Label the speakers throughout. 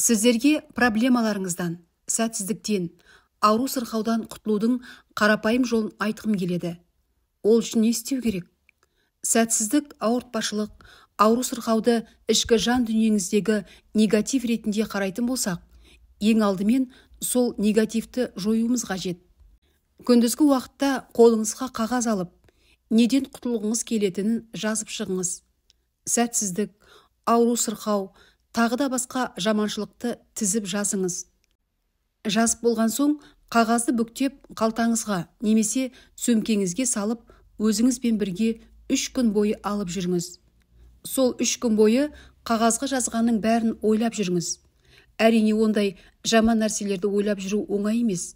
Speaker 1: Сіздерге проблемаларыңыздан, сәтсіздіктен, ауру сырқаудан құтылудың қарапайым жолын айтқым келеді. Ол үшін не істеу керек? Сәтсіздік, ауыртпашылық, ауру сырқауды ішкі жан дүниеңіздегі негатив ретінде қарайтын болсақ, ең алдымен сол негативті жоюымыз қажет. Күндізгі уақытта қолыңызға қағаз алып, неден құтылғыңыз келетінін жазып шығыңыз. Сәтсіздік, ауру сырқау, тағы да басқа жаманшылықты тізіп жазыңыз. Жазып болған соң, қағазды бүктеп қалтаңызға немесе сөмкеңізге салып, өзіңізбен бірге 3 күн бойы алып жүріңіз. Сол 3 күн бойы қағазға жазғанның бәрін ойлап жүріңіз. Әрине, ондай жаман нәрселерді ойлап жүру оңай емес.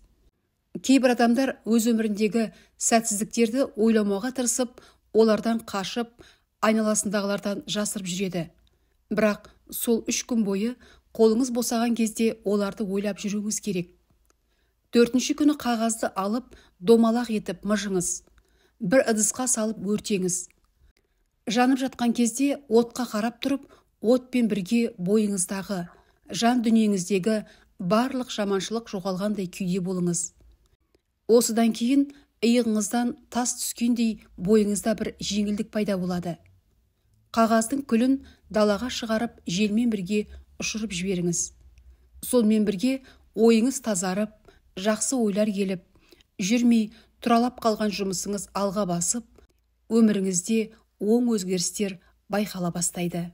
Speaker 1: Кейбір адамдар өз өміріндегі сәтсіздіктерді ойламауға тырысып, олардан қашып, айналасындағылардан жасырып жүреді. Бірақ сол 3 күн бойы қолыңыз босаған кезде оларды ойлап жүруіңіз керек. 4-ші күні қағазды алып, домалақ етіп мыжыңыз. Бір ыдысқа салып өртеңіз. Жанып жатқан кезде отқа қарап тұрып, отпен бірге бойыңыздағы, жан дүниеңіздегі барлық жаманшылық жоғалғандай күйде болыңыз. Осыдан кейін иығыңыздан тас түскендей бойыңызда бір жеңілдік пайда болады. Қағаздың күлін далаға шығарып, желмен бірге ұшырып жіберіңіз. Сонымен бірге ойыңыз тазарып, жақсы ойлар келіп, жүрмей тұралап қалған жұмысыңыз алға басып, өміріңізде оң өзгерістер байқала бастайды.